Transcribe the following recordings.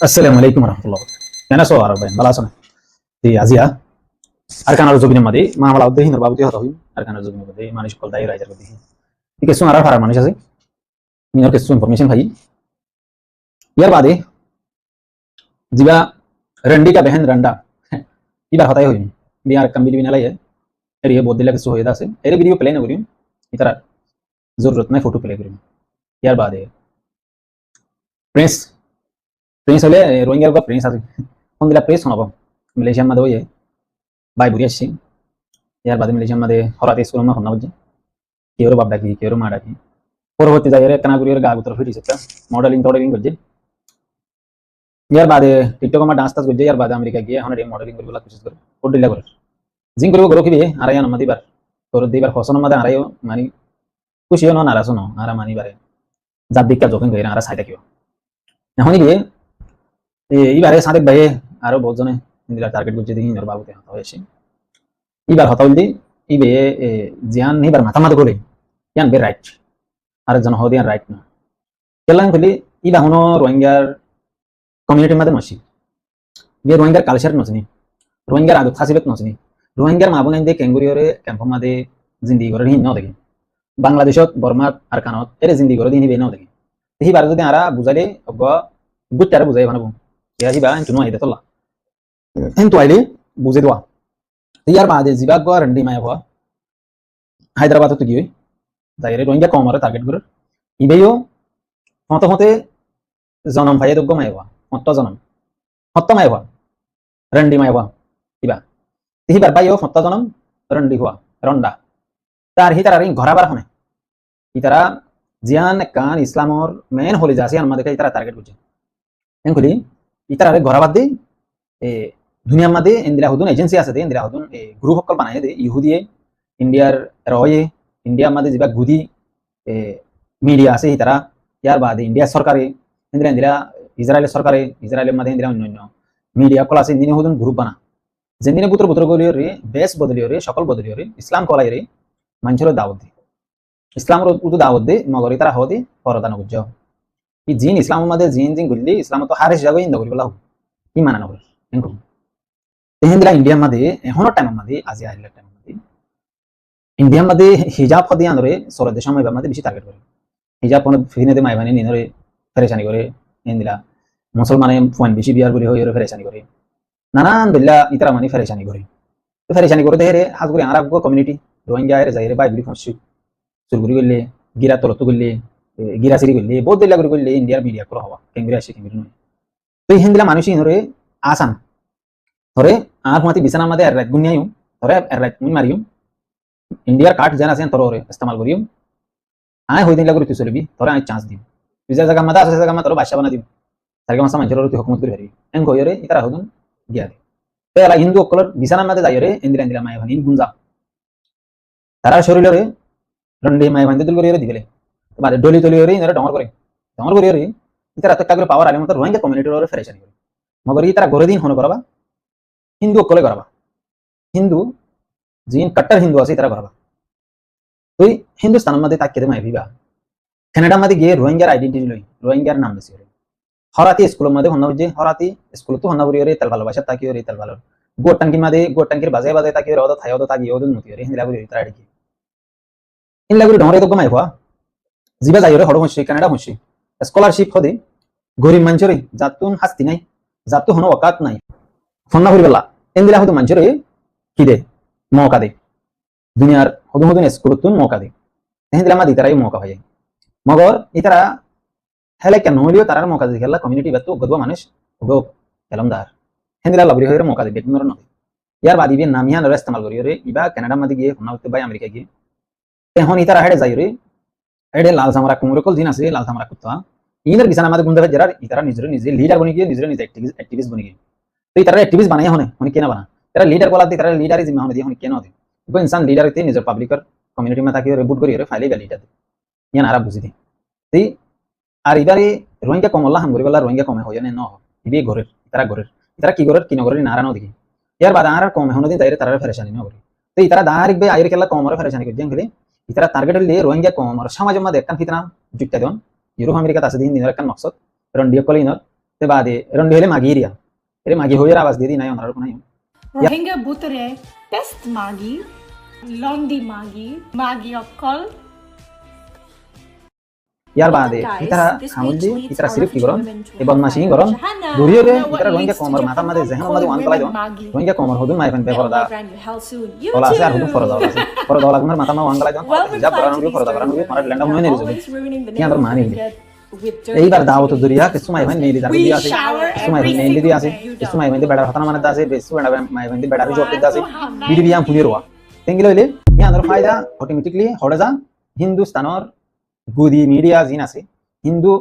আসসালামু আলাইকুম রহমতুল্লাহ। কেন আছো আর ভাই ভালো আছো না? জি আজিয়া আর কানার জগিনের মাঝে মা আমলা উদ্দেহিন বাবুতি হতা হই আর কানার জগিনের মধ্যে মানুষ কল দাই রাইজার মধ্যে ঠিক আছে আর ফারার মানুষ আছে মিনার কিছু ইনফরমেশন ভাই ইয়ার বাদে জিবা রন্ডি কা বেহেন রন্ডা ইবার হতাই হই বিয়ার কম্বিলি বিনালাই এর ये बहुत दिला কিছু হয়ে আছে এর ভিডিও প্লে না করি ইতারা জরুরত নাই ফটো প্লে করি ইয়ার বাদে প্রিন্স প্রিন্স হলে রোহিঙ্গার গো প্রিন্স আছে কোন দিলা প্রিন্স হনব মালয়েশিয়ার মধ্যে হই বাই বুড়ি আসছি ইয়ার বাদে মালয়েশিয়ার মধ্যে হরাতে স্কুল মা হন্না বুঝি কেউ বাপ ডাকি কেউ মা ডাকি পরবর্তী জায়গায় কানাগুড়ির গা উত্তর ফিটিছে মডেলিং টডেলিং করছে ইয়ার বাদে টিকটক আমার ডান্স টান্স করছে ইয়ার বাদে আমেরিকা গিয়ে এখন মডেলিং করবো কোশিশ করে ওডিলা করে জিং করবো গরো কিবে আড়াই নমাদি বার তোর দিবার ফসন মাদে আড়াইও মানে খুশিও ন নারাজও ন আরা মানি বারে যার দিকটা যখন গই আরা সাইডা কিও এখন গিয়ে এইবারে সাদেক ভাইয়ে আরো বহুত জনে ইন্দিরা টার্গেট করছে দেখি ইনর বাবুতে হতা হয়েছে ইবার হতা হইলি ইবে জিয়ান নিবার মাথা মাথা করে ইয়ান বে রাইট আরেকজন হদিয়ান রাইট না কেলাম খুলি ইবা হনো রোহিঙ্গার কমিউনিটির মধ্যে নসি বে রোহিঙ্গার কালচার নসনি রোহিঙ্গার আদত খাসিলত নসনি রোহিঙ্গার মা বোন দিয়ে ক্যাঙ্গুরিয়রে ক্যাম্প মাদে জিন্দিগি করে হিন ন দেখি বাংলাদেশত বর্মাত আর কানত এর জিন্দিগি করে দিন বে ন দেখি দেখি বারে যদি আরা বুঝাইলে অজ্ঞ গুটারে বুঝাই বানাবো ইয়া হিবা এন তুনো আইদে তোলা এন তো আইলে বুঝে দেওয়া ইয়ার বাদে জিবা গো রন্ডি মায়া হওয়া হায়দ্রাবাদ তো গিয়ে যাইরে রোহিঙ্গা কমরে টার্গেট করে ইবেও হতে হতে জনম ভাইয়ে যোগ্য মায় হওয়া হত্ত জনম হত্ত মায় হওয়া রন্ডি মায় হওয়া ইবা ইহিবার বাইও হত্ত জনম রন্ডি হওয়া রন্ডা তার হি তারা ঘরাবার হনে ইতারা জিয়ান কান ইসলামর মেন হলি যাসি আমাদের ইতারা টার্গেট করছে এনকুলি ইতারা ঘরাবাদ দি দুনিয়ার মধ্যে ইন্দিরা হুদুন এজেন্সি আছে দে ইন্দিরা হুদুন গ্রুপ সকল বানাই দে ইহুদিয়ে ইন্ডিয়ার রয়ে ইন্ডিয়ার মধ্যে যা গুদি মিডিয়া আছে তারা ইয়ার বাদে ইন্ডিয়া সরকারে ইন্দিরা ইন্দিরা ইসরায়েলের সরকারে ইসরায়েলের মধ্যে ইন্দিরা অন্যান্য মিডিয়া কল আছে ইন্দিনে হুদুন গ্রুপ বানা যেদিনে বুতর বুতর গলিও রে বেশ বদলিও রে সকল বদলিও রে ইসলাম কলাই রে মানুষের দাওয়াত দি ইসলামের উদু দাওয়াত দি মগরি তারা হদি পরদান গুজ্জ ই জিন ইসলামের মধ্যে জিন জিন গুললি ইসলাম তো হারিস যাবে ইন্দা করি বলা কি মানা নগর এরকম তেহেন্দিরা ইন্ডিয়ার মধ্যে এখনো টাইমের মধ্যে আজি আহিলের টাইমের মধ্যে ইন্ডিয়ার মধ্যে হিজাব হদি আনরে সরদের সময় মধ্যে বেশি টার্গেট করে হিজাব কোনো ফিনেতে মাইবানি নিনরে ফেরেশানি করে ইন্দিরা মুসলমানে ফোন বেশি বিয়ার বলি হয়ে ফেরেশানি করে নানান বিল্লা ইতারা মানে ফেরেশানি করে তো ফেরেশানি করে দেহে হাজ করে আরাব কমিউনিটি রোহিঙ্গা এর যাইরে বাই বিলি ফসি চুরগুরি করলে গিরা তলত করলে গিরা সিরি করলে বহুত দিল্লা করে করলে ইন্ডিয়ার মিডিয়া করে হওয়া কেঙ্গুরি আসে কেঙ্গুরি নয় তো এই হিন্দিলা মানুষই ধরে আসান ধরে আর হুমাতি বিছানার মধ্যে রাত গুনিয়াইম ধরে রাত মুই মারিম ইন্ডিয়ার কার্ড জানা আছে তোর ইস্তেমাল করিম আয় হই দিন লাগরে তুই চলবি ধরে আই চান্স দিম তুই যে জায়গা মাদা আছে জায়গা মা তোর বাদশা বানা দিম তারকে মাসা মানুষের তুই হুকুমত করে পারবি এন কইরে ইতারা হদুন গিয়া দে তো এলা হিন্দু অকলর বিছানার মধ্যে যাইরে ইন্দিরা ইন্দিরা মাই ভানি গুঞ্জা তারা শরীরে রন্ডি মাই ভানি দুল করিরে দিবেলে বাদে ডলি টলি করে ইনারে ডমর করে ইতারা তো কাগরে পাওয়ার আলে মত রোহিঙ্গা কমিউনিটির ওরে ফেরেশানি করে মগর ইতারা গরে দিন হন করবা হিন্দু অকলে করবা হিন্দু জিন কট্টার হিন্দু আছে তারা করবা তুই হিন্দুস্তানের মধ্যে তাকিয়ে মাই ভিবা কানাডার মধ্যে গিয়ে রোহিঙ্গার আইডেন্টিটি লই রোহিঙ্গার নাম দিছি হরাতি স্কুলের মধ্যে হন্না বুঝে হরাতি স্কুল তো হন্না বুড়ি রে তেল ভালোবাসা তাকিয়ে রে তেল ভালো গোট টাঙ্কির মধ্যে গোট টাঙ্কির বাজে বাজে তাকিয়ে রে থাই তাকিয়ে ওদন নতি রে হিন্দা বুড়ি তারা ডিকি ইনলা বুড়ি ডমরে তো মাই হওয়া জিবা যাই রে হড় হইছি কানাডা হইছি স্কলারশিপ হদি গরিব মানুষরে জাতুন হাস্তি নাই জাতু হনো ওকাত নাই ফন্না হরি বলা ইন্দিরা হতো মানুষরে কি দে মৌকা দে দুনিয়ার হদুন হদুন স্কুলতুন মৌকা দে হিন্দিরা মা দিতারাই মৌকা হয় মগর ইতারা হেলে কেন হলিও তারার মৌকা দিয়ে খেলা কমিউনিটি বাতু গদবা মানুষ গো এলমদার হিন্দিরা লাবরি হয়ে মৌকা দে বেতনর নয় ইয়ার বাদি বিয়ে নামিয়া নরে ইস্তেমাল করি রে ইবা কানাডা মাদি গিয়ে হন্না হতে বাই আমেরিকা গিয়ে তেহন ইতারা হেডে যাই রে হেডে লাল সামরা কুমরকল দিন আছে লাল সামরা কুত্তা ইনের বিছানা মাদে গুন্দা যারা ইতারা নিজে লিডার বনি গিয়ে নিজে অ্যাক্টিভিস্ট বনি গিয়ে তো ইতারা অ্যাক্টিভিস্ট বানাই হনে হনে কেনা বানা তারা লিডার বলা দিয়ে তারা লিডারই জিম্মা হনে দিয়ে হনে কেন দে গো ইনসান লিডার হইতে নিজের পাবলিকর কমিউনিটি মে তাকিয়ে রিবুট করি রে ফাইলে লিডার ইয়ান আরা বুঝি দি তেই আর ইবারে রোহিঙ্গা কম আল্লাহ হামগরি বলা রোহিঙ্গা কমে হইয়া ন ইবে ঘরের তারা কি ঘরের কি নগরের নারানো দেখি ইয়ার বাদ আর কম হনো দিন তাইরে তারা ফেরেশানি ন করি তো ইতারা দাহারিক বে আইরে কেলা কমরে ফেরেশানি করি জেন গলি ইতারা টার্গেট হইলে রোহিঙ্গা কম আর সমাজের মধ্যে একখান ফিতনা যুক্তা দেন ইউরোপ আমেরিকা আছে দিন দিনের একখান মকসদ রন্ডিও কলিনর ते बादे रंडोले मागिरिया रे मागी होयरा आवाज देदी नाही होणार कोणी Rohingya butere test magi, londi magi okkal. यार बादे इतरा हामुलदी इतरा सिर्फ की गरम ए बदमाशी गरम दुरियो रे इतरा रोहिंग्या कोमर माथा मध्ये जहन मध्ये वान कलाई दो रोहिंग्या कोमर होदु माय फन पे फरदा ओला से होदु फरदा ओला कुमार माथा मा वान कलाई दो जब बरानु फरदा बरानु मारा लंडा होने नहीं रिजो यहाँ पर मानी এই বার দাও তো দুরিয়া que sumai van neeli da dia se sumai van neeli dia se sumai van de beda hatana manada se besu beda mai van de beda ri jor da se bidi biam punirwa tengilo ile ya andar faida automatically hodaja hindustanor gudi media zin ase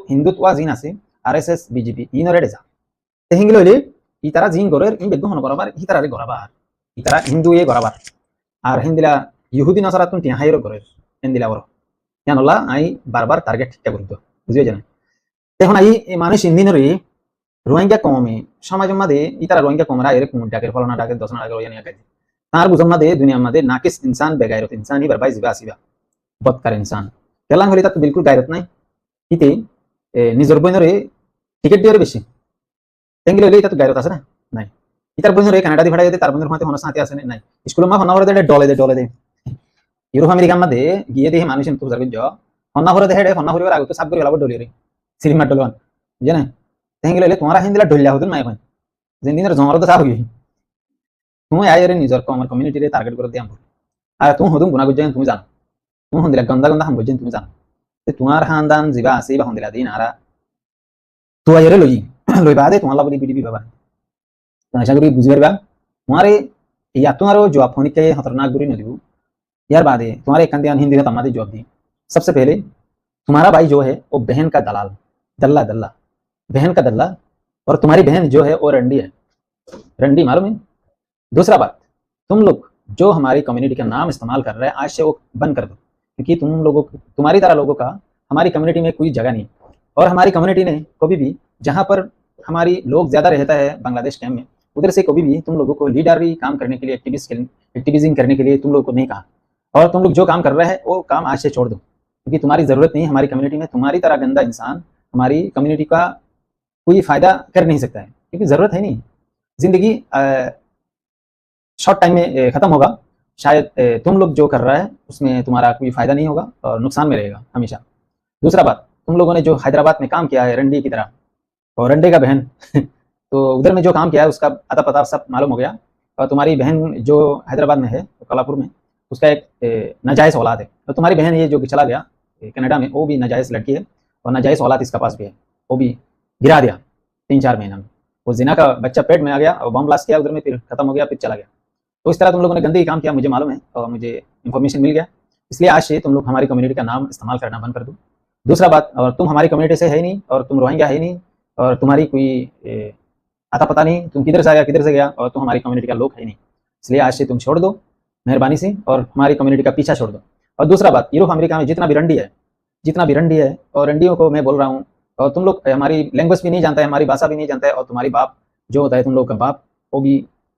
hindutwa zin ase rss bjp inore deja tengilo ile itara zin gorer in beddu hono gorabar itara re gorabar itara hindu e gorabar ar hindila yahudi nasaratun tiya hayro gorer hindila woro yanolla ai barbar target ta gurdo বুঝিয়ে জানেন এখন এই মানুষ ইন্দিনরে রোহিঙ্গা কমে সমাজ মধ্যে ইতারা রোহিঙ্গা কমরা এরকম ডাকের ফলনা ডাকের দশনা ডাকের ইয়ানি কাজ তার বুঝন মধ্যে দুনিয়া মধ্যে নাকিস ইনসান বেগায়রত ইনসান হি বরবাই জিবা আসিবা বদকার ইনসান কেলাং হলি তা তো বিলকুল গায়রত নাই ইতে নিজর বইনরে টিকেট দিওরে বেশি তেঙ্গিলে হলি তা তো গায়রত আছে না নাই ইতার বইনরে কানাডা দি ভাড়া দিতে তার বইনর মধ্যে হনস সাথে আছে নাই স্কুল মা হনা হরে ডলে দে ইউরোপ আমেরিকার মধ্যে গিয়ে দেখে মানুষ তো বুঝার গজ হন্না হরে দেহে হন্না হরিবার আগে তো সাব করে লাভ ডলিরে সিনেমা ডলওয়ান বুঝে না তেঙ্গিলে হলে তোমারা হিন্দিলা ডলিয়া হতুন মাই কই যে দিনের জমার তো সাহ হই তুমি আইরে নিজর কমার কমিউনিটি রে টার্গেট করে দিয়াম আর তুমি হতুন গুনা গুজান তুমি জানো তুমি হন্দিলা গন্দা গন্দা হাম বুঝেন তুমি জানো তে তোমার খানদান জিবা আছে বা হন্দিলা দিন আরা তো আইরে লই বাদে তোমার লাগি বিডিবি বাবা তো আশা করি বুঝি পারবা তোমারে ইয়া তোমারও জবাব ফোনিকে খতরনাক গুরি নদিবু यार बादे तुम्हारे कंदियान हिंदी का तमादी जवाब दी सबसे पहले तुम्हारा भाई जो है वो बहन का दलाल दल्ला बहन का दल्ला और तुम्हारी बहन जो है वो रंडी है रंडी मालूम है दूसरा बात तुम लोग जो हमारी कम्युनिटी का नाम इस्तेमाल कर रहे हैं आज से वो बंद कर दो क्योंकि तुम्हारी तरह लोगों का हमारी कम्युनिटी में कोई जगह नहीं और हमारी कम्युनिटी ने कभी भी जहाँ पर हमारी लोग ज्यादा रहता है बांग्लादेश कैंप में उधर से कभी भी तुम लोगों को लीडरी काम करने के लिए एक्टिविज्म करने के लिए तुम लोगों को नहीं कहा और तुम लोग जो काम कर रहे हैं वो काम आज से छोड़ दो क्योंकि तुम्हारी जरूरत नहीं है हमारी कम्युनिटी में तुम्हारी तरह गंदा इंसान हमारी कम्युनिटी का कोई फायदा कर नहीं सकता है क्योंकि जरूरत है नहीं जिंदगी शॉर्ट टाइम में खत्म होगा शायद तुम लोग जो कर रहा है उसमें तुम्हारा कोई फायदा नहीं होगा और नुकसान में रहेगा हमेशा दूसरा बात तुम लोगों ने जो हैदराबाद में काम किया है रंडी की तरह और रंडे का बहन तो उधर में जो काम किया है उसका अता पता सब मालूम हो गया और तुम्हारी बहन जो हैदराबाद में है कलापुर में उसका एक नाजायज औलाद है तो तुम्हारी बहन ये जो चला गया कनाडा में वो भी नाजायज लड़की है और नाजायज औलाद इसका पास भी है वो भी गिरा दिया 3-4 महीना में वो जिना का बच्चा पेट में आ गया और बम ब्लास्ट किया उधर में फिर खत्म हो गया फिर चला गया तो इस तरह तुम लोगों ने गंदगी काम किया मुझे मालूम है और मुझे इन्फॉर्मेशन मिल गया इसलिए आज से तुम लोग हमारी कम्युनिटी का नाम इस्तेमाल करना बंद कर दो दूसरा बात और तुम हमारी कम्युनिटी से है नहीं और तुम रोहिंग्या है नहीं और तुम्हारी कोई आता पता नहीं तुम किधर से आया किधर से गया और तुम हमारी कम्युनिटी का लोग है नहीं इसलिए आज से तुम छोड़ दो मेहरबानी से और हमारी कम्युनिटी का पीछा छोड़ दो और दूसरा बात यूरोप अमेरिका में जितना भी रंडी है और रंडियों को मैं बोल रहा हूँ और तुम लोग हमारी लैंग्वेज भी नहीं जानता है हमारी भाषा भी नहीं जानता है और तुम्हारी बाप जो होता है तुम लोग का बाप वो भी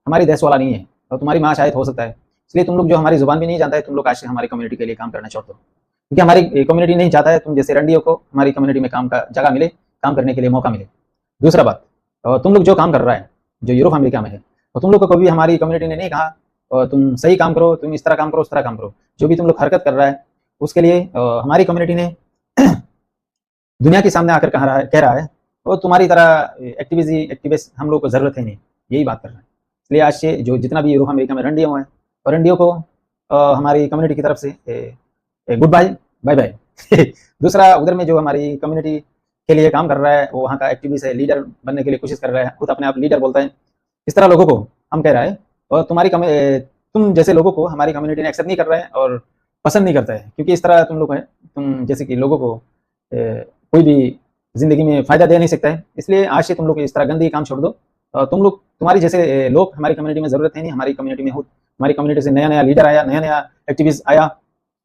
हमारी देश वाला नहीं है और तुम्हारी माँ शायद हो सकता है इसलिए तुम लोग जो हमारी जुबान भी नहीं जानता है तुम लोग आज से हमारी कम्युनिटी के लिए काम करना छोड़ दो क्योंकि हमारी कम्युनिटी नहीं चाहता है तुम जैसे रंडियों को हमारी कम्युनिटी में काम का जगह मिले काम करने के लिए मौका मिले दूसरा बात और तुम लोग जो काम कर रहा है जो यूरोप अमेरिका में है और तुम लोग को कभी हमारी कम्युनिटी ने नहीं कहा और तुम सही काम करो तुम इस तरह काम करो उस तरह काम करो जो भी तुम लोग हरकत कर रहा है उसके लिए हमारी कम्युनिटी ने दुनिया के सामने आकर कह रहा है और तुम्हारी तरह एक्टिविस्ट हम लोग को जरूरत है नहीं यही बात कर रहा है इसलिए आज से जो जितना भी यूरोप अमेरिका में रंडियों है और रंडियों को हमारी कम्युनिटी की तरफ से गुड बाय बाय बाय दूसरा उधर में जो हमारी कम्युनिटी के लिए काम कर रहा है वो वहाँ का एक्टिविस्ट है लीडर बनने के लिए कोशिश कर रहा है खुद अपने आप लीडर बोलता है इस तरह लोगों को हम कह रहा है और तुम जैसे लोगों को हमारी कम्युनिटी ने एक्सेप्ट नहीं कर रहा है और पसंद नहीं करता है क्योंकि इस तरह तुम लोग है तुम जैसे कि लोगों को कोई भी जिंदगी में फायदा दे नहीं सकता है इसलिए आज से तुम लोग इस तरह गंदगी काम छोड़ दो तुम लोग तुम्हारी जैसे लोग हमारी कम्युनिटी में जरूरत है नहीं हमारी कम्युनिटी में हमारी कम्युनिटी से नया लीडर आया नया एक्टिविस्ट आया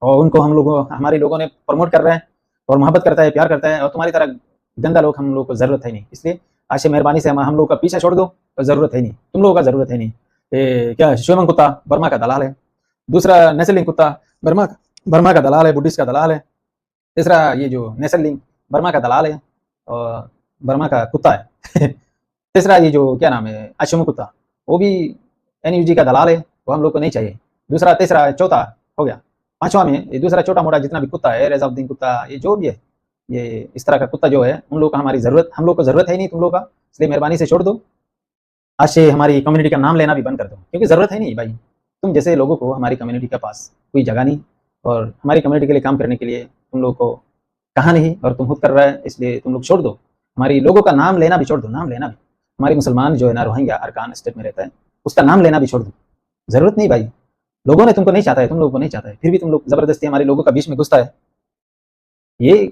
और उनको हमारे लोगों ने प्रमोट कर रहा है और मोहब्बत करता है प्यार करता है और तुम्हारी तरह गंदा लोग हम लोग को जरूरत है नहीं इसलिए आज से मेहरबानी से हम लोग का पीछा छोड़ दो और जरूरत है नहीं तुम लोगों का जरूरत है नहीं क्या श्वेमंग कुत्ता बर्मा का दलाल है दूसरा नेसलिंग कुत्ता बर्मा का दलाल है बुद्धिस्ट का दलाल है तीसरा ये जो नेसलिंग बर्मा का दलाल है और बर्मा का कुत्ता है तीसरा ये जो क्या नाम है अशम कुत्ता, वो भी एनयूजी का दलाल है, वो हम लोग को नहीं चाहिए। दूसरा तीसरा चौथा हो गया, पांचवा में ये दूसरा छोटा मोटा जितना भी कुत्ता है, रेजाउद्दीन कुत्ता, ये जो भी है, ये इस तरह का कुत्ता जो है उन लोग का हमारी जरूरत, हम लोग को जरूरत है नहीं तुम लोग का, इसलिए मेहरबानी से छोड़ दो। आज से हमारी कम्युनिटी का नाम लेना भी बंद कर दो, क्योंकि जरूरत है नहीं भाई, तुम जैसे लोगों को हमारी कम्युनिटी के पास कोई जगह नहीं, और हमारी कम्युनिटी के लिए काम करने के लिए तुम लोग को कहा नहीं, और तुम खुद कर रहा है, इसलिए तुम लोग छोड़ दो। हमारी लोगों का नाम लेना भी छोड़ दो, नाम लेना भी, हमारी मुसलमान जो है ना रोहिंग्या अरकान स्टेट में रहता है, उसका नाम लेना भी छोड़ दो, जरूरत नहीं भाई। लोगों ने तुमको नहीं चाहता है, तुम लोगों को नहीं चाहता है, फिर भी तुम लोग जबरदस्ती हमारे लोगों का बीच में घुसता है। ये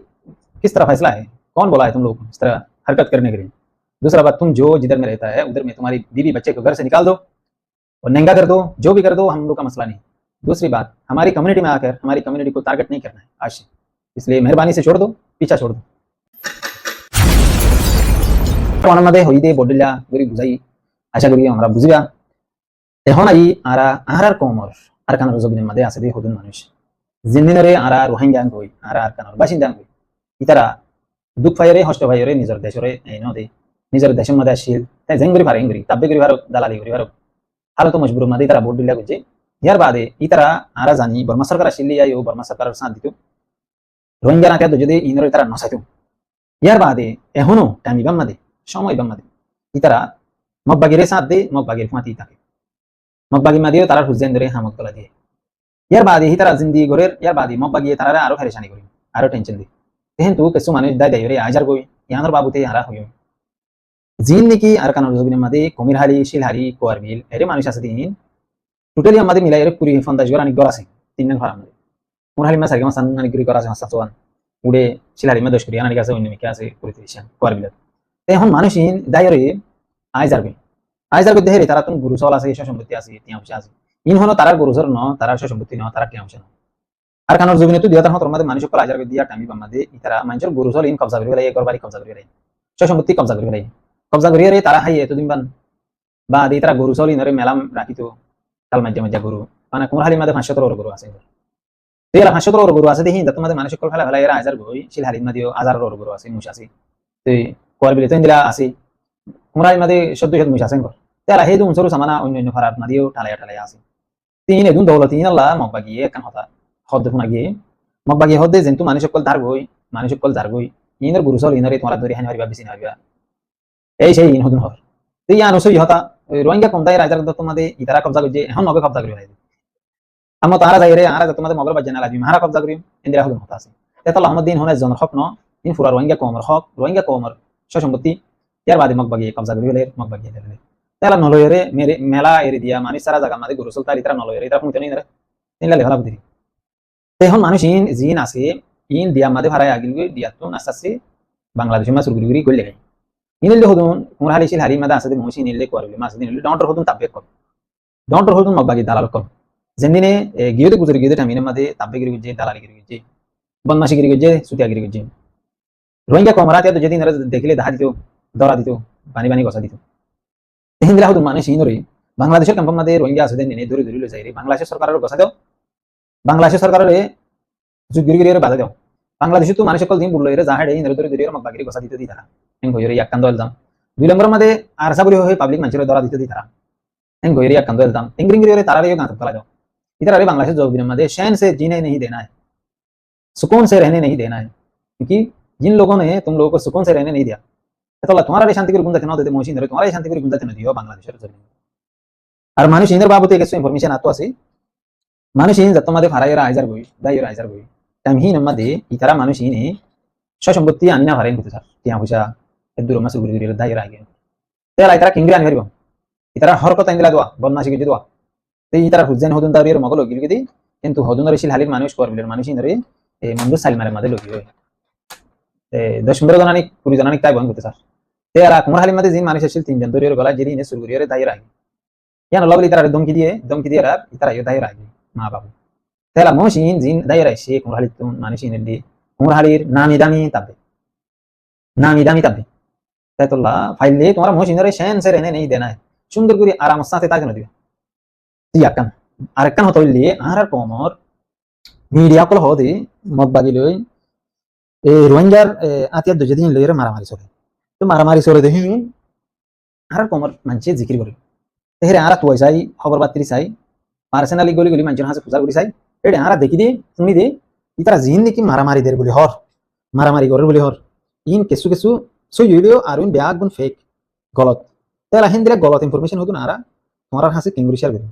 किस तरह फैसला है? कौन बोला है तुम लोग को इस तरह हरकत करने के लिए? दूसरा बात, तुम जो जिधर में रहता है उधर में तुम्हारी बीवी बच्चे को घर से निकाल दो और नंगा कर दो, जो भी कर दो, हम लोग का मसला नहीं। दूसरी बात, हमारी कम्युनिटी में आकर हमारी कम्युनिटी को टारगेट नहीं करना है आज से, इसलिए मेहरबानी से छोड़ दो, पीछा छोड़ दो। আমাদের হইদে বডিলা গরি বুঝাই, আশা করি আমরা বুঝিবা। এখন আই আরার কমর আর কানার জমিনের মধ্যে আছে দিয়ে হদুন মানুষ জিন্দিনরে আরা রোহিঙ্গা হই আর কানার বাসিন্দা হই, ইতারা দুঃখ ফাইরে হষ্ট ফাইরে নিজের দেশরে এই নদী নিজের দেশের মধ্যে আসিল, তাই জেঙ্গুরি ফারে ইঙ্গুরি তাব্বে করি ভারত দালালি করি ভারত হালত মজবুর মধ্যে তারা ভোট দিলা করছে। ইয়ার বাদে ইতারা আরা জানি বর্মা সরকার আসিলি আইও বর্মা সরকারের সাথ দিত রোহিঙ্গা না কেন যদি ইনরে তারা নসাইতো। ইয়ার বাদে এখনো টাইম ইবাম মাদে সময় ইবাম মাদে ইতারা মগবাগির সাথ দে, মগবাগির ফাঁতি থাকে, মগবাগি মাদিও তারা হুজেন ধরে হামক গলা দিয়ে। ইয়ার বাদে হি তারা জিন্দি গরের, ইয়ার বাদে মগবাগিয়ে তারা আরো ফেরেশানি করি, আরো টেনশন দি। তেহেন তু কিছু মানুষ দায় দায় রে আজার গই ইয়ানোর বাবুতে হারা হইম জিন নাকি আর কানোর জবিনের মাদে কমিরহালি শিলহারি কোয়ারবিল এরে মানুষ আছে দিন টোটালি আমাদের মিলাই এর পুরি ফন্দাজ গর আনিক গর আছে তিনজন ফারাম মাদে কোমরহালি মা সারগা মাসান আনিক গরি গর আছে হাসা সোয়ান উড়ে শিলহারি মা 10 করি আনিক আছে অন্য মিকে আছে পুরি তিশান কোয়ারবিল। এখন মানুষ ইন দায় রে আজার গই আজার গই দেহে তারা তুন গুরু সল আছে এসব সম্পত্তি আছে তিয়া পয়সা আছে, ইন হলো তারার গুরুজর ন, তারার সব সম্পত্তি ন, তারা তিয়া পয়সা ন। আর কানোর জবিনে তো 2017 মধ্যে মানুষ সকল আজার গই দিয়া টামি বামাদে ইতারা মানুষের গুরুজর ইন কবজা করি ফেলাই, ঘর বাড়ি কবজা করি ফেলাই, সব সম্পত্তি কবজা করি ফেলাই, কবজা করিয়া রে তারা হাই এতদিন বান বা দি তারা গরু চলি নরে মেলাম রাখিত কাল মাঝে মাঝে গরু মানে কোমরহালির মাঝে 517 গরু আছে, তেলা 517 গরু আছে দেখি তোমাদের মানুষ সকল ফেলা ফেলা এরা আজার গই শিলহারির মাঝে 1000 গরু আছে, মুশ আছে, তুই কোয়ার বিলে তো দিলা আছে কোমরহালির মাঝে 1400 মুশ আছে ঘর, তেলা হে দুন সরু সামানা অন্য অন্য ফারাত মাদিও ঠালায়া ঠালায়া আছে। তিন এদুন দৌলত তিন আল্লাহ মগবাগিয়ে কান হতা হদ ফুনা গিয়ে মগবাগিয়ে হদে যেন তু মানুষ সকল ধার গই, মানুষ সকল ধার গই ইনর গরু চল ইনরে তোমার ধরে হানি হারিবা বেশি হারিবা এই সেই ইন হদুন হর। তুই আনসই হতা রোহিঙ্গা কোন দায় রাজার তোমাদের ইতারা কবজা করছে, এখন নবে কবজা করি ভাই আমরা তারা যাই রে আরা তোমাদের মগর বাজনা লাগি মারা কবজা করি ইন্দিরা হদুন হতা আছে। তেতল আহমদ দিন হনে জনের হক ন, ইন ফুরা রোহিঙ্গা কোমর হক, রোহিঙ্গা কোমর সম্পত্তি ইয়ার বাদে মগবাগিয়ে কবজা করি লে মগবাগিয়ে দিলে তেলা নলয়রে মেরে মেলা এরি দিয়া মানুষ সারা জায়গা মাঝে গরু চলতা ইতারা নলয়রে ইতারা ফুঁতে নিরে তিনলা লেখা বুদ্ধি। এখন মানুষ ইন জিন আছে ইন দিয়া মাঝে ভাড়ায় আগিল গই দিয়া তো আস্তে আস্তে বাংলাদেশের মাছ গুড়ি গুড়ি গই লেগাই ইনিলে হদুন কোমরহালি শিলহারি মাদা আছে মহসি নিলে কোয়ারবিলে মাছ দিন ডন্টর হদুন তাব্বে কর, ডন্টর হদুন মগবাগি দালাল কর, যেদিনে গিয়েতে গুজরি গিয়েতে টামিনে মাদে তাব্বে গিরি গুজে দালালি গিরি গুজে বদমাশি গিরি গুজে সুতিয়া গিরি গুজে রোহিঙ্গা কমরাতে তো যেদিন দেখিলে দাহা দিত দরা দিত পানি পানি গসা দিত। তেহিন দিলা হদুন মানুষ ইনরে বাংলাদেশের ক্যাম্প মাদে রোহিঙ্গা আছে নেনে ধরে ধরে লই যাই রে বাংলাদেশের সরকারের গসা দাও, বাংলাদেশের সরকারের গিরি গিরি বাধা দাও, বাংলাদেশে তো মানুষ সকল দিন বললো এরা জাহাড়ে ইনরে ধরে ধরে মগবাগিরি গসা দিতে দি তারা এন গইরে এক কান্দ এলদাম। 2 নম্বর মধ্যে আরসা বলি হয়ে পাবলিক মানুষের দরা দিতে দি তারা এন গইরে এক কান্দ এলদাম ইংরিংরি তারা রে গাঁত ফেলা দাও। इधर अरे बांग्लादेश जो बिना मदे शैन से जीने नहीं देना है, सुकून से रहने नहीं देना है, क्योंकि जिन लोगों ने तुम लोगों को सुकून से रहने नहीं दिया तो अल्लाह तुम्हारा शांति को गुंजा देना देते मोशिन रे तुम्हारा शांति को गुंजा देना दियो बांग्लादेशेर जमीन। আর মানুষ ইনর বাবুতে কিছু ইনফরমেশন আতো আছে মানুষ ইন যত মাদে ফারাইরা আইজার গই দাইরা আইজার গই টাইম হিন মাদে ইতারা মানুষ ইনে সম্পত্তি আনি না ফারাইন করতে স্যার তিয়া পয়সা এদুর মাসুল গুরি গুরি দাইরা আগে তেলা ইতারা কিংগ্রি আনি পারিব ইতারা হরকত আইলা দোয়া বদমাশি গিয়ে দোয়া তে ইতারা হুজেন হদুন দারির মগল গিল গদি কিন্তু হদুন রে শিলহালির মানুষ করবিলের মানুষ ইনরে এ মন্দু সালমারে মাদে লগি হয় এ 10-15 জনানিক 20 জনানিক তাই বন্ধ করতে স্যার তেরা কোমরহালির মাদে জিন মানুষ আসিল 3 জন দরির গলা জিরি ইনে সুরগুরিরে দাইরা আগে ইয়ান লগলি ইতারা ধমকি দিয়ে আর ইতারা ইয়ে দাইরা আগে মা বাবু তেলা মোশিন জিন দাইরা সে কোমরহালির তো মানুষ ইনরে কোমরহালির নামি দামি তাবে তাইতুল্লাহ ফাইলে তোমার মোশিনরে শেন সে रहने नहीं देना है সুন্দর করে আরাম সাথে তাকে না দিবে ইয়াকান আরেকখান হতইলে আর কোমর মিডিয়া কল হদি মগবাগি লই এই রোহিঙ্গার আতিয়া দুজে দিন লইরে মারামারি চলে তো মারামারি চলে দেখি আর কমর মানছে জিকির করে তেহরে আর তুই চাই খবর বার্তি চাই পার্সোনালি গলি গলি মানুষের হাসে পূজা করি চাই এটা আর দেখি দিয়ে শুনি দে ইতারা জিন নাকি মারামারি দের বলি হর মারামারি করে বলি হর ইন কিছু কিছু সই হইলেও আর ইন বেয়া গুণ ফেক গলত তাহলে হিন্দিরা গলত ইনফরমেশন হতো না আর তোমার হাসে কিংগুরি শেয়ার করি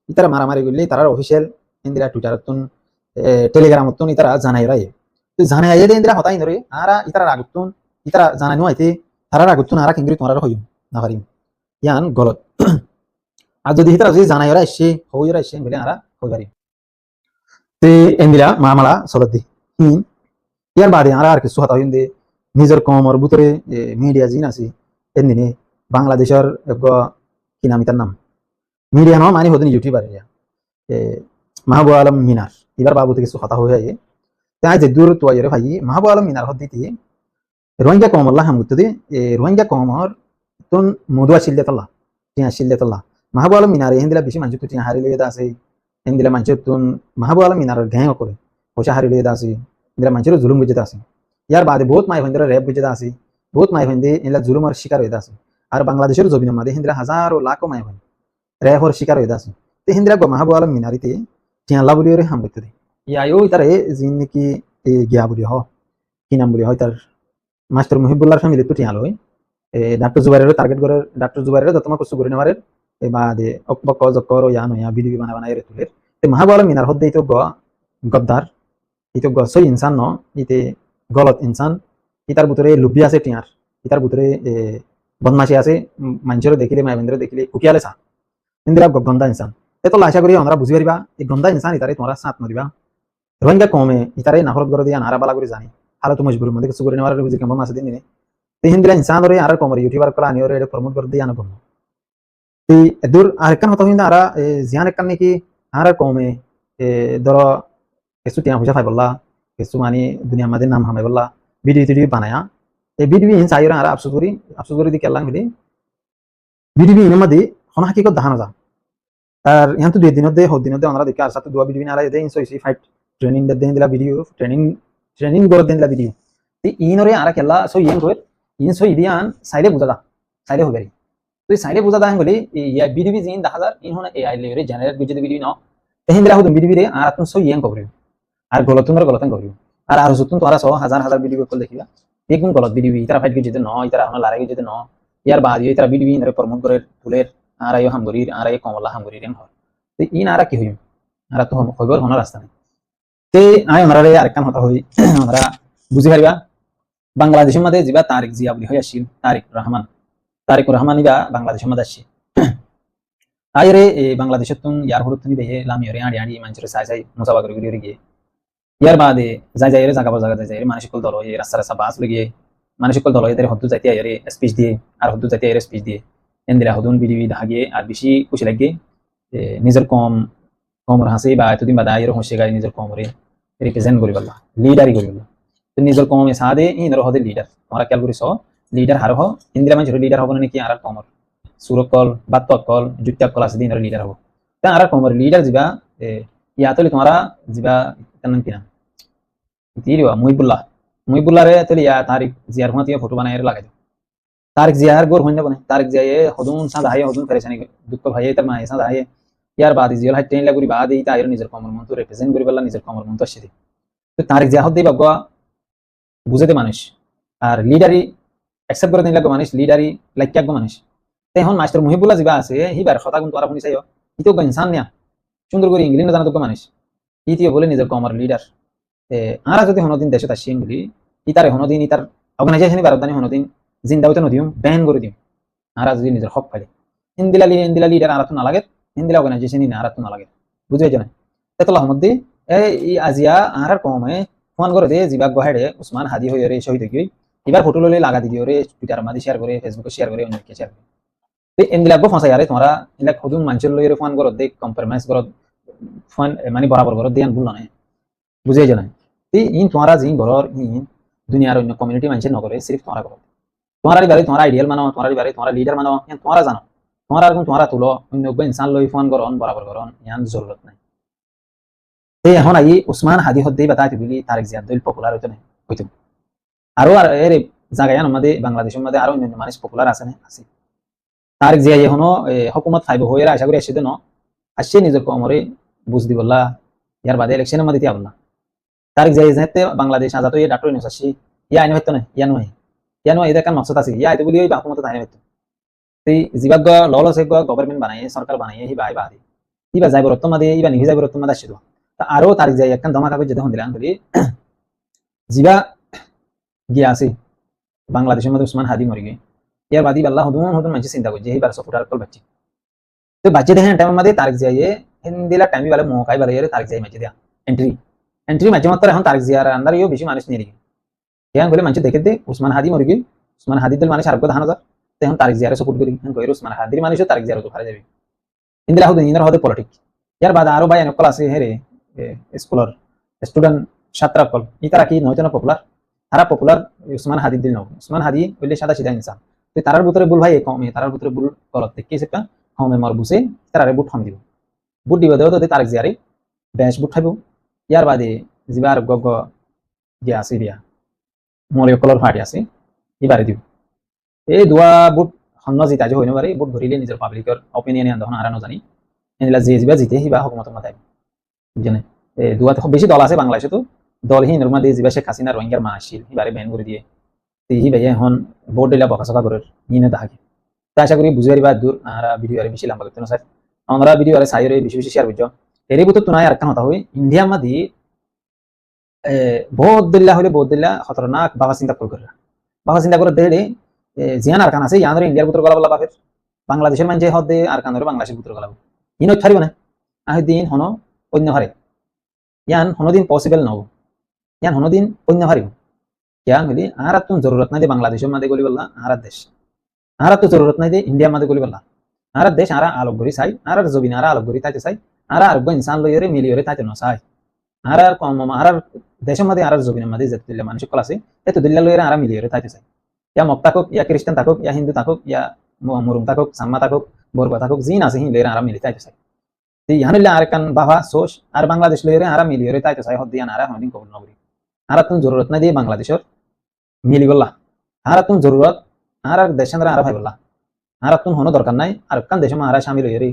ইতারা মারামারি করলে তারা অফিসিয়াল হিন্দিরা টুইটারতন টেলিগ্রামতন ইতারা জানাই রাই তো জানাই আইয়ে ইন্দিরা হতাই ধরে আর ইতারা রাগুতন ইতারা জানাই আইতে তারা রাগুতন আর কিংগুরি তোমার হইম না পারিম ইয়ান গলত আর যদি হিতারা যদি জানাই ওরা এসে হই ওরা এসে বলে আর হই পারি তে এন্দিরা মামালা চলত দি ইয়ার বাদে আর কিছু হতা হইন দে নিজের কমর ভিতরে মিডিয়া জিন আছে এদিনে বাংলাদেশের কি নাম ইতার নাম মিডিয়া নয় মানে হতেন ইউটিউবার মাহবুব আলম মিনার এবার বাবুতে কিছু কথা হয়ে যায় তাই যে দূর তো ভাই মাহবুব আলম মিনার হত দিতে রোহিঙ্গা কম আল্লাহ হাম করতে রোহিঙ্গা কমর তুন মধুয়া শিল্লেতাল্লাহ টিয়া শিল্লেতাল্লাহ মাহবুব আলম মিনার হিন্দিলা বেশি মানুষ তো টিয়া হারি লিয়ে আছে হিন্দিলা মানুষ তুন মাহবুব আলম মিনার ঘ্যাঁ করে পয়সা হারি লিয়ে আছে হিন্দিলা মানুষের জুলুম বুঝতে আছে ইয়ার বাদে বহুত মাই ভাইন্দিরা রেপ বুঝতে আছে বহুত মাই ভাইন্দি এলা জুলুমের শিকার হয়ে আছে আর বাংলাদেশের জমিনের মাঝে হিন্দিরা হাজারো লাখো মাই ভাই রেহর শিকার হয়ে আছে তো হিন্দিরা মাহবুব আলম মিনারিতে টিয়াল্লা বলি হাম করতে দেয় ইয়াও তারে যিন নাকি গিয়া বলি হ কি নাম বলি হয় তার মাস্টার মুহিবুল্লাহর ফ্যামিলি তো টিয়াল হয় ডাক্তার জুবাইরের টার্গেট করে ডাক্তার জুবাইরের যত কষ্ট করে নেওয়ার বাদে অকবক জকর ইয়ান হইয়া বিডিবি বানা বানাই তুলের তো মাহবুব আলম মিনার হদ্দে তো গদ্দার ইতো সই ইনসান ন ইতে গলত ইনসান ইতার ভিতরে লুবি আছে টিয়ার ইতার ভিতরে বদমাশি আছে মানুষের দেখিলে মাইবেন্দ্র দেখিলে কুকিয়ালে চা ইন্দিরা গন্দা ইনসান এতো আশা করি আমরা বুঝি পারিবা এই গন্দা ইনসান ইতারে তোমরা সাথ নদিবা রোহিঙ্গা কমে ইতারে নাফরত করে দিয়া নারা বালা করে জানি আর তো মজবুর মধ্যে কিছু করে নেওয়ার বুঝি কেমন মাসে দিন তে হিন্দিরা ইনসান ধরে আর কমরে ইউটিউবার করা আনিও রে প্রমোট করে দিয়া না বন্ধ তে দূর আরেকখান হতো কিন্তু আর জিয়ান একখান নাকি আর কমে ধরো কিছু টিয়া পয়সা পাই বললা কিছু মানে দুনিয়া আমাদের নাম হামাই বললা ভিডিও টিডিও বানায়া এই ভিডিও ইন চাই আর আফসোস করি দি কেলাম হইলে ভিডিও ইনের মধ্যে কোন হাকিকত দেখানো যা আর ইহান তো দুই দিনতে আমরা দেখি আর সাথে দুয়া ভিডিও না আলাই দেন সইসি ফাইট ট্রেনিং দেন দিলা ভিডিও ট্রেনিং করে দেন দিলা ভিডিও তে ইনরে আর কেলা সই ইন কই ইন সই দিয়ান সাইডে বুঝা দা সাইডে হবে তো সাইডে বুঝা দা বলি ইয়া ভিডিও জিন 10000 ইন হনা এআই লেরে জেনারেট ভিডিও ন তেহিন দিলা হদম ভিডিও রে আর তুন সই ইন কবরে আর গলতন করিও আর যতন তোরা সহ হাজার হাজার ভিডিও কল দেখিবা দেখুন গলত ভিডিও ইতারা ফাইট যেতে ন ইতারা হনা লড়াই যেতে ন ইয়ার বাদ ইতারা ভিডিও ইনরে প্রমোট করে তুলের আর আইও হামগরির আর আই কমলা হামগরির এম হয় তো ইন আর কি হইম আর তো হইবর হনা রাস্তা নেই তে আই আমরা আরেকখান হতা হই আমরা বুঝি পারিবা বাংলাদেশের মধ্যে যিবা তারিক জিয়া বলি হই আসিল তারিক রহমান ইবা বাংলাদেশের মধ্যে আসছে আইরে বাংলাদেশের তুন ইয়ার হরুত তুমি বেহে লামিয়রে আড়ি মানুষের চাই মোসাবা করে গিয়ে ইয়ার বাদে যাই জায়গা যাই মানসিকল দল হয়ে রাস্তা বাস লগে মানসিকল দল হয়ে হদ্দু যাইতে আইরে স্পিচ দিয়ে আর হদ্দু যাইতে আইরে স্পিচ দিয়ে এন্দিরা হদুন বিডিবি দাহাগে আর বেশি খুশি লাগে নিজের কমর হাসি বা এতদিন বাদে আইরে হসে গাড়ি নিজের কমরে রিপ্রেজেন্ট করি পারলা লিডারি করি পারলা তো নিজের কমে সাদে ইনর হদে লিডার তোমরা খেয়াল করিস লিডার হার হ ইন্দিরা মানুষের লিডার হবো নাকি আর কমর সুরকল বাত্তকল জুত্তাকল আছে দিন লিডার হবো তা আর কমর লিডার যাবা ইয়াতলি তোমরা যাবা নাম কিনা তিরিবা মুহিবুল্লাহ রে তলি ইয়া তারিক জিয়ার হুঁয়া ফটো বানাই লাগাই দাও তারিক জিয়ার গোর হইন বনে তারিক জিয়া হদুন সাদা হাই হদুন পেরেশানি দুঃখ ভাই তার মায়ে সাদা হাই ইয়ার বাদ জিয়াল হাই ট্রেন লাগুরি বাদ এই তাইর নিজের কমর মন তো রিপ্রেজেন্ট করি পারলা নিজের কমর মন তো আসছে তো তারিক জিয়া হদ্দেই বাবা বুঝাতে মানুষ আর লিডারি অ্যাকসেপ্ট করে দিন লাগবে মানুষ লিডারি লাইক গো মানুষ তাই এখন মাস্টার মুহিবুল্লাহ জিবা আছে হিবার কথা কিন্তু আর শুনি চাইও ইতো ইনসান নিয়া সুন্দর করে ইংলিশ জানা তো মানুষ ইতিও বলে নিজের কমর লিডার আরা যদি হনদিন দেশে আসিম বলি ইতারে হনদিন ইতার অর্গানাইজেশন বারদানি হনদিন জিন্দা হইতে নদিম ব্যান করে দিম আরা যদি নিজের হক পাইলে হিন্দিলা লিডার আর তো না লাগে হিন্দিলা অর্গানাইজেশনই না আর তো না লাগে বুঝে জানেন তেতলা মধ্যে এই আজিয়া আর কমে ফোন করে দে জিবাক গহেড়ে উসমান হাদি হয়ে রে শহীদ হই এবার ফটো ললে লাগা দিও রে টুইটার মাঝে শেয়ার করে ফেসবুকে শেয়ার করে অন্যকে শেয়ার করে তো এন্দিলা গো ফাঁসাই আরে তোমরা এলা খুদুন মানুষের লইরে ফোন করো দে কম্প্রোমাইজ করো ফোন মানে বরাবর করো দেন ভুল না বুঝে জানেন ইন তোমারা যি ঘরের ইন দুনিয়ার অন্য কমিউনিটি মানুষের নগরে সির্ফ তোমরা করো তোমার বারে তোমার আইডিয়াল মানো তোমার বারে তোমার লিডার মানো তোমরা জানো তোমার আর তোমরা তুলো অন্য ইনসান লই ফোন করন বরাবর করন ইয়ান জরুরত নাই এই এখন আই উসমান হাদি হদ্দেই বাতাইতে বলি তারিক জিয়া দল পপুলার হইতো না হইতো আরো আর এর জায়গায় মধ্যে বাংলাদেশের মধ্যে আরো অন্যান্য মানুষ পপুলার আছে না আছে তারিক জিয়া এখনো হকুমত ফাইব হয়ে আশা করি আসছে ন আসছে নিজের কমরে বুঝ দি বললা ইয়ার বাদে ইলেকশনের মধ্যে তিয়া বললা তারিক জিয়া যেতে বাংলাদেশ আজাদ হয়ে ডাক্তার নিউজ আসছি ইয়া আইন হইতো না ইয়া নয় এটা কান মকসদ আছে ইয়া আইতে বলি ওই হকুমত তাই হইতো এই জিবাগ লল আছে গভর্নমেন্ট বানাই সরকার বানাই হি বাই বাদি ইবা যাইব রত্তম মাদে ইবা নিহি যাইব রত্তম মাদে আসছিল তা আরো তারিক জিয়া একখান ধমা কাগজ যেতে হন দিলাম বলি জিবা গিয়া আছে বাংলাদেশের মধ্যে উসমান হাদি মরি গিয়ে ইয়ার বাদি আল্লাহ হদুন হদুন মানুষ চিন্তা করছে এইবার সফুটার কল বাচ্চি তো বাচ্চা দেখেন টাইম মধ্যে তারিক জিয়ায়ে হিন্দিলা টাইমি বালে মোকাই বালে ইয়ারে তারিক জিয়া মাঝে দিয়া এন্ট্রি মাঝে মাত্র এখন তারিক জিয়ার আন্ডার ইও বেশি মানুষ নিয়ে এখন বলে মানুষ দেখে দে উসমান হাদি মরি গিয়ে উসমান হাদি দল মানুষ আর ধান হাজার এখন তারিক জিয়ারে সাপোর্ট করি এখন কইর উসমান হাদির মানুষ তারিক জিয়ার তো হারা যাবে হিন্দিলা হদুন ইনার হদে পলিটিক ইয়ার বাদ আরো ভাই অনেক আছে হেরে স্কুলের স্টুডেন্ট ছাত্র কল ই তারা কি নয়তো না পপুলার তারা পপুলার উসমান হাদি দিল উসমান হাদি বললে সাদা সিধা ইনসান তো তারার ভিতরে ভুল ভাই কমে তারার ভিতরে ভুল গলত থেকে সেটা হমে মর বুঝে তারারে বুট হম দিব বুট দিব দেও তো তারিক জিয়ারে বেশ বুট খাইব ইয়ার বাদে জিবার গগ গিয়া আছে দিয়া মরিয় কলর ফাটি আছে এবারে দিব এই দুয়া বুট হন্ন জিতা যে হইন পারে বুট ধরিলে নিজের পাবলিকের অপিনিয়ন আন তখন আরানো জানি এনিলা যে জিবা জিতে হিবা হকুমত মাথায় বুঝছেন দুয়াতে খুব বেশি দল আছে বাংলাদেশে তো দলহীন এর মধ্যে জিবা শেখ হাসিনা রোহিঙ্গার মা আসছিল এবারে ব্যান করে দিয়ে হি ভাইয়া এখন ভোট দিলা বকাসকা করে নিয়ে থাকে তো আশা করি বুঝে পারিবা দূর আর ভিডিও আরে বেশি লম্বা করতে না স্যার আমরা ভিডিও আরে সাইরে বেশি বেশি শেয়ার বুঝছো এর ভিতর তো নাই আর একটা কথা হই ইন্ডিয়া মাদি ভোট দিল্লা হলে ভোট দিল্লা খতরনাক বাবা চিন্তা করে বাবা চিন্তা করে দেড়ে জিয়ান আর কান আছে ইয়ান ধরে ইন্ডিয়ার ভিতর গলা বলা বাপের বাংলাদেশের মানুষ হদ দে আর কান ধরে বাংলাদেশের ভিতর গলাবো ইন ছাড়িব না আহ দিন হন অন্য হারে ইয়ান হনদিন পসিবল নহব ইয়ান হনদিন অন্য হারিব क्या मिली आहार तुम जरूरत नहीं दे बांग्लादेश में गोली बल्ला आहार देश आहार तो जरूरत नहीं दे इंडिया में गोली बल्ला आहार देश आहार आलोक गोरी साई आहार जमीन आहार आलोक गोरी ताते साई आहार आरोग्य इंसान लो येरे मिली येरे ताते न साई आहार कम आहार देश में आहार जमीन में जत दिल्ला मानुष कला से ए तो दिल्ला लो येरे आहार मिली येरे ताते साई या मक्ता को या क्रिश्चियन ताको या हिंदू ताको या मुरुम ताको साम्मा ताको बोरबा ताको जीन आसे ही लेरे आहार मिली ताते साई ते यान ले आहार कान बाबा सोच आहार बांग्लादेश लो येरे आहार मिली येरे ताते साई हद दिया आहार हदिन को नगरी आहार तुम जरूरत नहीं दे बांग्लादेश मिली बल्ला आहार तुम जरूरत आहार देशांद्र आहार भाई बल्ला आहार तुम होनो दरकार নাই আর কান দেশে আহার শামিল হইরে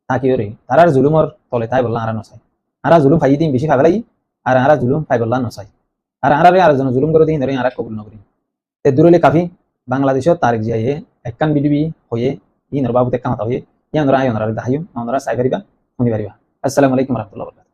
থাকি হইরে তারার জুলুমর তলে তাই বল্লা আহার নসাই আহার জুলুম ফাই দিন বেশি ফাগলাই আর আহার জুলুম ফাই বল্লা নসাই আর আহারে আর জন জুলুম করে দিন ধরে আহার কবুল নকরি তে দূরলে কাফি বাংলাদেশে তারিখ জিয়ায়ে একখান বিডিবি হয়ে ইনর বাবুতে কামাতা হয়ে ইয়ানরা আয়নরা দাহায়ু আমরা সাইবারিবা শুনি পারিবা আসসালামু আলাইকুম ওয়া রাহমাতুল্লাহি ওয়া বারাকাতুহু